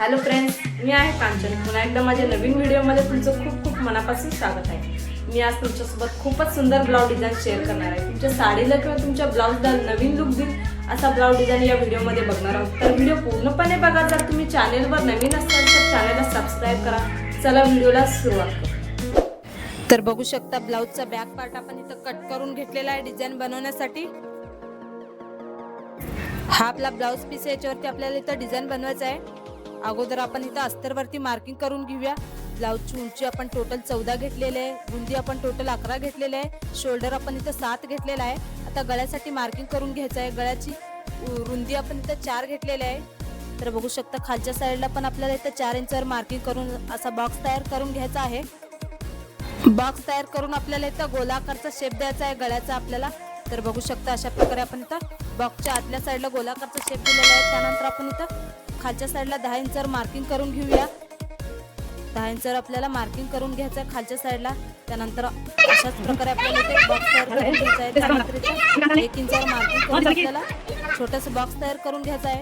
Hello friends, मी आहे कांचन. पुन्हा एकदा माझ्या नवीन व्हिडिओमध्ये तुमचं खूप खूप मनापासून स्वागत आहे. मी आज तुमच्यासोबत खूपच सुंदर ब्लाऊज डिझाईन शेअर करणार आहे. तुमच्या साडीला किंवा तुमच्या ब्लाऊजला नवीन लुक देईल असा ब्लाऊज डिझाईन या व्हिडिओमध्ये बघणार आहोत. तर व्हिडिओ पूर्णपणे बघा. जर तुम्ही चॅनेलवर नवीन असाल तर चॅनेलला सबस्क्राईब करा. चला व्हिडिओला सुरुवात करू. तर बघू शकता ब्लाऊजचा बॅक पार्ट आपण इथं कट करून घेतलेला आहे डिझाईन बनवण्यासाठी. हा आपला ब्लाऊज पीस आहे, याच्यावरती आपल्याला इथं डिझाईन बनवायचं आहे. अगोदर आपण इथं अस्तरवरती मार्किंग करून घेऊया. ब्लाऊजची उंची आपण टोटल 14 घेतलेली आहे, रुंदी आपण टोटल 11 घेतलेली आहे, शोल्डर आपण इथं 7 घेतलेला आहे. आता गळ्यासाठी मार्किंग करून घ्यायचं आहे. गळ्याची रुंदी आपण इथं 4 घेतलेली आहे. तर बघू शकता खालच्या साईडला पण आपल्याला इथं 4 इंचवर मार्किंग करून असा बॉक्स तयार करून घ्यायचा आहे. बॉक्स तयार करून आपल्याला इथं गोलाकारचा शेप द्यायचा आहे गळ्याचा आपल्याला. तर बघू शकता अशा प्रकारे आपण इथं बॉक्सच्या आतल्या साईडला गोलाकारचा शेप दिलेला आहे. त्यानंतर आपण इथं खालच्या साईडला 10 इंचवर मार्किंग करून घेऊया. 10 इंचवर आपल्याला मार्किंग करून घ्यायचं आहे खालच्या साईडला. त्यानंतर अशाच प्रकारे आपल्याला इथे बॉक्स तयार करून घ्यायचा आहे. त्यानंतर इथे 1 इंचवर मार्किंग करून आपल्याला छोटंसं बॉक्स तयार करून घ्यायचा आहे.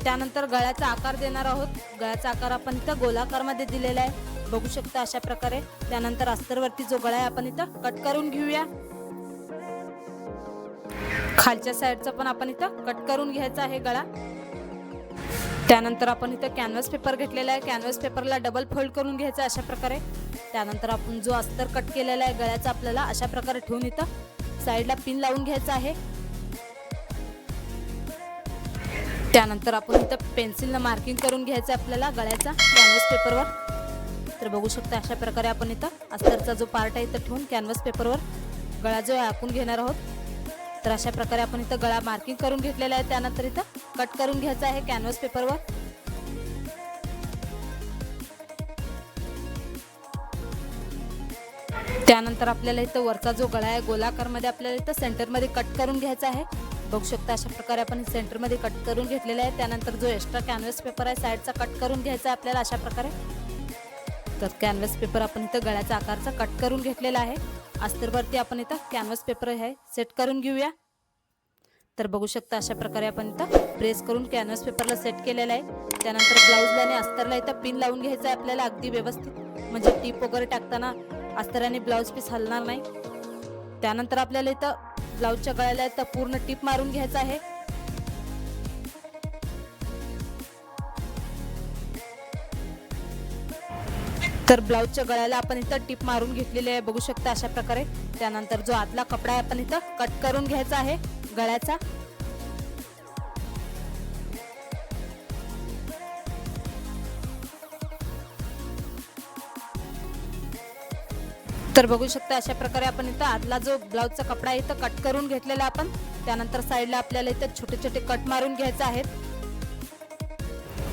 त्यानंतर गळ्याचा आकार देणार आहोत. गळ्याचा आकार आपण इथं गोलाकारमध्ये दिलेला आहे, बघू शकता अशा प्रकारे. त्यानंतर अस्तरवरती जो गळा आहे आपण इथं कट करून घेऊया. खालच्या साईडचा पण आपण इथं कट करून घ्यायचा आहे गळा. त्यानंतर आपण इथं कॅनव्हास पेपर घेतलेला आहे. कॅनव्हास पेपरला डबल फोल्ड करून घ्यायचा अशा प्रकारे. त्यानंतर आपण जो अस्तर कट केलेला आहे गळ्याचा आपल्याला अशा प्रकारे ठेवून इथं साईडला पिन लावून घ्यायचा आहे. त्यानंतर आपण इथं पेन्सिलनं मार्किंग करून घ्यायचं आपल्याला गळ्याचा कॅनव्हास पेपरवर. तर बघू शकता अशा प्रकारे आपण इथं अस्तरचा जो पार्ट आहे इथं ठेवून कॅनव्हास पेपरवर गळा जो आहे आखून घेणार आहोत. तर अशा प्रकारे आपण इथं गळा मार्किंग करून घेतलेला आहे. त्यानंतर इथं कट करून घ्यायचा आहे कॅनव्हास पेपरवर. त्यानंतर आपल्याला इथं वरचा जो गळा आहे गोलाकारमध्ये आपल्याला इथं सेंटरमध्ये कट करून घ्यायचा आहे. बघू शकता अशा प्रकारे आपण सेंटरमध्ये कट करून घेतलेला आहे. त्यानंतर जो एक्स्ट्रा कॅनव्हास पेपर आहे साईडचा कट करून घ्यायचा आहे आपल्याला अशा प्रकारे. तर कॅनव्हास पेपर आपण इथं गळ्याचा आकारचा कट करून घेतलेला आहे. अस्तरवरती आपण इथं कॅनव्हास पेपर आहे सेट करून घेऊया. तर बघू शकता अशा प्रकारे आपण इथं प्रेस करून कॅनव्हास पेपरला सेट केलेला आहे. त्यानंतर ब्लाऊजला आणि अस्तरला इथं पिन लावून घ्यायचं आहे आपल्याला अगदी व्यवस्थित, म्हणजे टीप वगैरे टाकताना अस्तराने ब्लाऊज पीस हलणार नाही. त्यानंतर आपल्याला इथं ब्लाऊजच्या गळ्याला इथं पूर्ण टीप मारून घ्यायचं आहे. तर ब्लाऊजच्या गळ्याला आपण इथं टीप मारून घेतलेली आहे, बघू शकता अशा प्रकारे. त्यानंतर जो आतला कपडा आहे आपण इथं कट करून घ्यायचा आहे गळ्याचा. तर बघू शकता अशा प्रकारे आपण इथं आतला जो ब्लाऊजचा कपडा आहे इथं कट करून घेतलेला आपण. त्यानंतर साईडला आपल्याला इथं छोटे छोटे कट मारून घ्यायचे आहेत.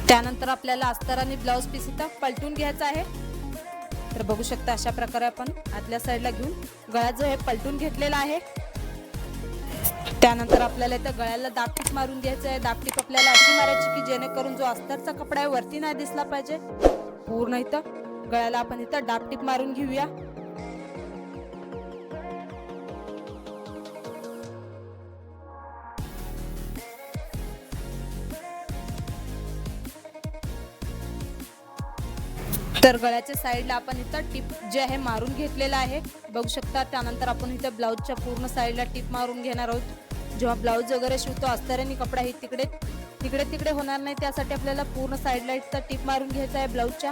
त्यानंतर आपल्याला अस्तर आणि ब्लाऊज पीस इथं पलटून घ्यायचा आहे. तर बघू शकता अशा प्रकारे आपण आतल्या साईडला घेऊन गळा जो आहे पलटून घेतलेला आहे. त्यानंतर आपल्याला इथं गळ्याला दाबटीप मारून घ्यायचं आहे. दाबटीप आपल्याला अशी मारायची की जेणेकरून जो अस्तरचा कपडा आहे वरती नाही दिसला पाहिजे. पूर्ण इथं गळ्याला आपण इथं दाबटीप मारून घेऊया. तर गळ्याच्या साईडला आपण इथं टिप जे आहे मारून घेतलेला आहे, बघू शकता. त्यानंतर आपण इथं ब्लाऊजच्या पूर्ण साईडला टिप मारून घेणार आहोत. जेव्हा ब्लाऊज वगैरे शिवतो अस्तर आणि कपडा ही तिकडे होणार नाही, त्यासाठी आपल्याला पूर्ण साईडला इथं टिप मारून घ्यायचं आहे ब्लाऊजच्या.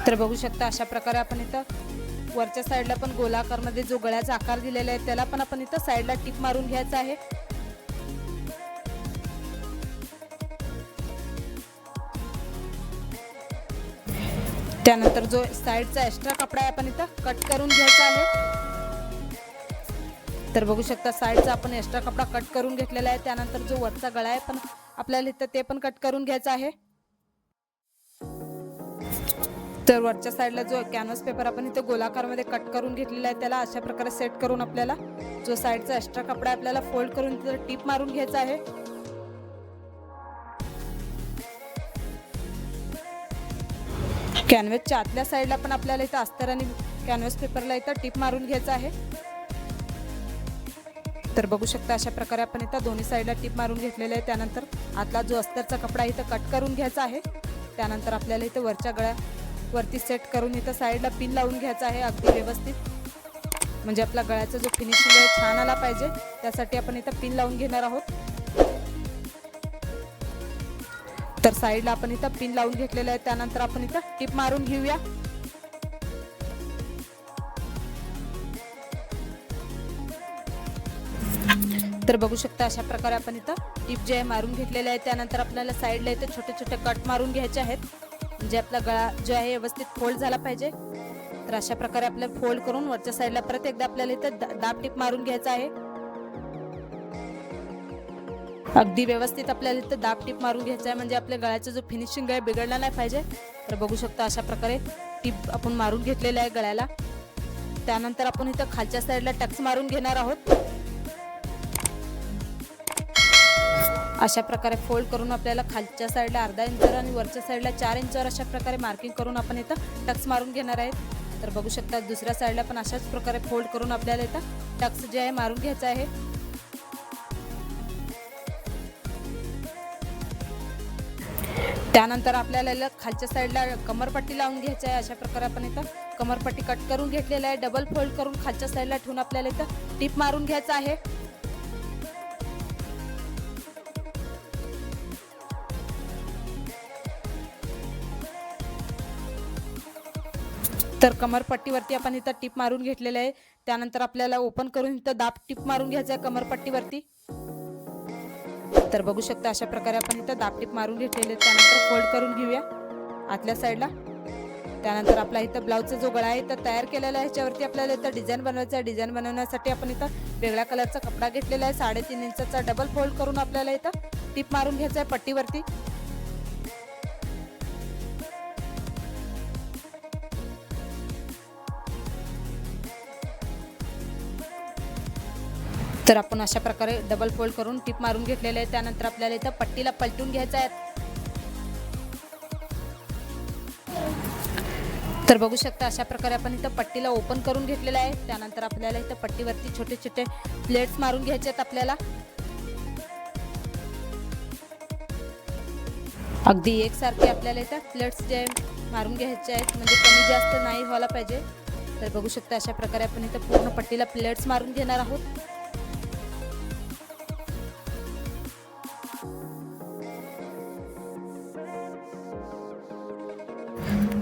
तर बघू शकता अशा प्रकारे आपण इथं वरच्या साईडला पण गोलाकारमध्ये जो गळ्याचा आकार दिलेला आहे त्याला पण आपण इथं साईडला टिप मारून घ्यायचं आहे. त्यानंतर जो साईडचा एक्स्ट्रा कपडा आहे आपण इथं कट करून घ्यायचा आहे. तर बघू शकता साईडचा आपण एक्स्ट्रा कपडा कट करून घेतलेला आहे. त्यानंतर जो वरचा गळा आहे पण आपल्याला इथं ते पण कट करून घ्यायचा आहे. तर वरच्या साईडला जो कॅनव्हास पेपर आपण इथं गोलाकारमध्ये कट करून घेतलेला आहे त्याला अशा प्रकारे सेट करून आपल्याला जो साईडचा एक्स्ट्रा कपडा आपल्याला फोल्ड करून तिथं टीप मारून घ्यायचा आहे. कॅनव्हासच्या आतल्या साईडला पण आपल्याला इथं अस्तर आणि कॅनव्हास पेपरला इथं टिप मारून घ्यायचं आहे. तर बघू शकता अशा प्रकारे आपण इथं दोन्ही साईडला टिप मारून घेतलेले आहे. त्यानंतर आतला जो अस्तरचा कपडा इथं कट करून घ्यायचा आहे. त्यानंतर आपल्याला इथं वरच्या गळ्यावरती सेट करून इथं साईडला पिन लावून घ्यायचा आहे अगदी व्यवस्थित, म्हणजे आपला गळ्याचा जो फिनिशिंग आहे छान आला पाहिजे. त्यासाठी आपण इथं पिन लावून घेणार आहोत. तर साईडला आपण इथं पिन लावून घेतलेलं आहे. त्यानंतर आपण इथं टिप मारून घेऊया. तर बघू शकता अशा प्रकारे आपण इथं टिप जे आहे मारून घेतलेले आहे. त्यानंतर आपल्याला साईडला इथं छोटे छोटे कट मारून घ्यायचे आहेत, म्हणजे आपला गळा जो आहे व्यवस्थित फोल्ड झाला पाहिजे. तर अशा प्रकारे आपल्याला फोल्ड करून वरच्या साईडला परत एकदा आपल्याला इथं दाब टिप मारून घ्यायचा आहे. अगदी व्यवस्थित आपल्याला इथं दाब टिप मारून घ्यायचा आहे, म्हणजे आपल्या गळ्याचा जो फिनिशिंग आहे बिघडला नाही पाहिजे. तर बघू शकता अशा प्रकारे टिप आपण मारून घेतलेला आहे गळ्याला. त्यानंतर आपण इथं खालच्या साईडला टक्स मारून घेणार आहोत. अशा प्रकारे फोल्ड करून आपल्याला खालच्या साईडला अर्धा इंचवर आणि वरच्या साईडला 4 इंचवर अशा प्रकारे मार्किंग करून आपण इथं टक्स मारून घेणार आहेत. तर बघू शकता दुसऱ्या साईडला पण अशाच प्रकारे फोल्ड करून आपल्याला इथं टक्स जे आहे मारून घ्यायचं आहे. त्यानंतर आपल्याला खालच्या साईडला कमरपट्टी लावून घ्यायची आहे. अशा प्रकारे आपण इथं कमरपट्टी कट करून घेतलेली आहे. डबल फोल्ड करून खालच्या साईडला ठेवून आपल्याला इथं टिप मारून घ्यायचं आहे. तर कमरपट्टीवरती आपण इथं टिप मारून घेतलेलं आहे. त्यानंतर आपल्याला ओपन करून इथं दाब टिप मारून घ्यायचं आहे कमरपट्टीवरती. तर बघू शकता अशा प्रकारे आपण इथं दाब टिप मारून घेतलेले. त्यानंतर फोल्ड करून घेऊया आतल्या साईडला. त्यानंतर आपला इथं ब्लाऊजचा जो गळा आहे तर तयार केलेला आहे, ह्याच्यावरती आपल्याला इथं डिझाईन बनवायचं आहे. डिझाईन बनवण्यासाठी आपण इथं वेगळ्या कलरचा कपडा घेतलेला आहे. 3.5 इंचाचा डबल फोल्ड करून आपल्याला इथं टिप मारून घ्यायचं आहे पट्टीवरती. तर आपण अशा प्रकारे डबल फोल्ड करून टिप मारून घेतलेले आहे. त्यानंतर आपल्याला इथं पट्टीला पलटून घ्यायचं आहे. तर बघू शकता अशा प्रकारे आपण इथं पट्टीला ओपन करून घेतलेलं आहे. त्यानंतर आपल्याला इथं पट्टीवरती छोटे छोटे प्लेट्स मारून घ्यायचे आहेत आपल्याला. अगदी एकसारखे आपल्याला इथं प्लेट्स जे मारून घ्यायचे आहेत, म्हणजे कमी जास्त नाही व्हायला पाहिजे. तर बघू शकता अशा प्रकारे आपण इथं पूर्ण पट्टीला प्लेट्स मारून घेणार आहोत.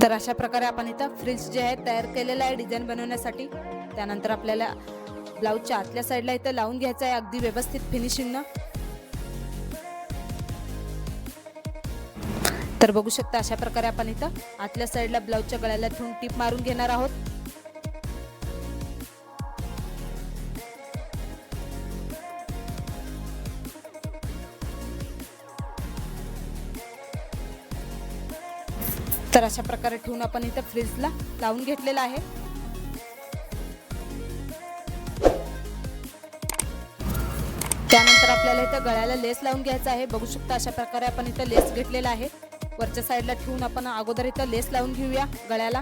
तर अशा प्रकारे आपण इथं फ्रिल्स जे आहे तयार केलेलं आहे डिझाईन बनवण्यासाठी. त्यानंतर आपल्याला ब्लाऊजच्या आतल्या साईडला इथं लावून घ्यायचं आहे अगदी व्यवस्थित फिनिशिंगनं. तर बघू शकता अशा प्रकारे आपण इथं आतल्या साईडला ब्लाऊजच्या गळ्याला ठेवून टिप मारून घेणार आहोत. तर अशा प्रकारे ठेवून आपण इथं फ्रिल्सला लावून घेतलेला आहे. त्यानंतर आपल्याला इथं गळ्याला लेस लावून घ्यायचा आहे. बघू शकता अशा प्रकारे आपण इथं लेस घेतलेला आहे. वरच्या साईडला ठेवून आपण अगोदर इथं लेस लावून घेऊया गळ्याला.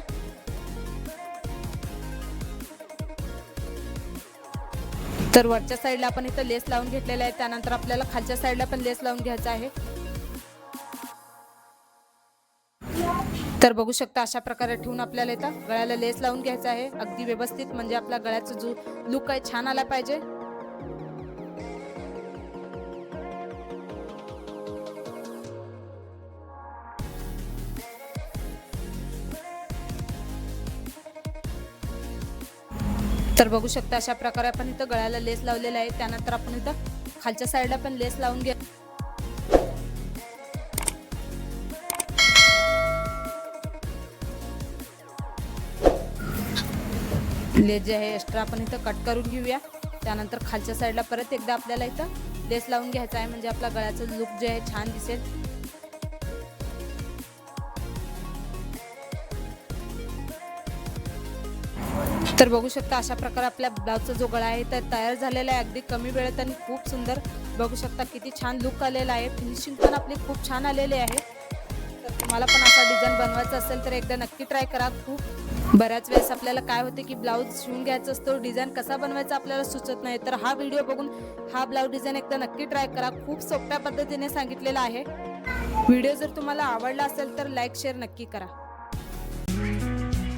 तर वरच्या साईडला आपण इथं लेस लावून घेतलेला आहे. त्यानंतर आपल्याला खालच्या साईडला पण लेस लावून घ्यायचा आहे. तर बघू शकता अशा प्रकारे ठेवून आपल्याला इथं गळ्याला लेस लावून घ्यायचा आहे अगदी व्यवस्थित, म्हणजे आपला गळ्याचा जो लुक आहे छान आला पाहिजे. तर बघू शकता अशा प्रकारे आपण इथं गळ्याला लेस लावलेला आहे. त्यानंतर आपण इथं खालच्या साईडला पण लेस लावून घ्या. लेस जे आहे एक्स्ट्रा आपण इथं कट करून घेऊया. त्यानंतर खालच्या साईडला परत एकदा आपल्याला इथं लेस लावून घ्यायचा आहे, म्हणजे आपला गळ्याचा लुक जे आहे छान दिसेल. तर बघू शकता अशा प्रकारे आपल्या ब्लाऊजचा जो गळा आहे तर तयार झालेला आहे अगदी कमी वेळेत आणि खूप सुंदर. बघू शकता किती छान लुक आलेला आहे. फिनिशिंग पण आपली खूप छान आलेली आहे. तर तुम्हाला पण असा डिझाईन बनवायचा असेल तर एकदा नक्की ट्राय करा. खूप बऱ्याच वेळेस आपल्याला काय होते की ब्लाऊज शिवून घ्यायचा असतो, डिझाईन कसा बनवायचा आपल्याला सुचत नाही. तर हा व्हिडिओ बघून हा ब्लाऊज डिझाईन एकदा नक्की ट्राय करा. खूप सोप्या पद्धतीने सांगितलेला आहे. व्हिडिओ जर तुम्हाला आवडला असेल तर लाईक शेअर नक्की करा.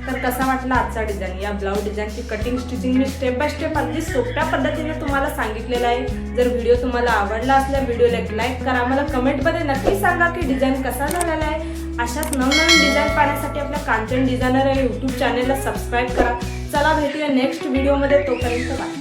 तर कसा वाटला आजचा डिझाईन? या ब्लाऊज डिझाईनची कटिंग स्टिचिंग मी स्टेप बाय स्टेप अगदी सोप्या पद्धतीने तुम्हाला सांगितलेलं आहे. जर व्हिडिओ तुम्हाला आवडला असल्यास व्हिडिओला एक लाईक करा. मला कमेंटमध्ये नक्की सांगा की डिझाईन कसा झालेला आहे. अशाच नवनवीन डिझाईन पाहण्यासाठी आपल्या कांचन डिझायनर या यूट्यूब चॅनेलला सबस्क्राईब करा. चला भेटूया नेक्स्ट व्हिडिओमध्ये. तोपर्यंत बाय.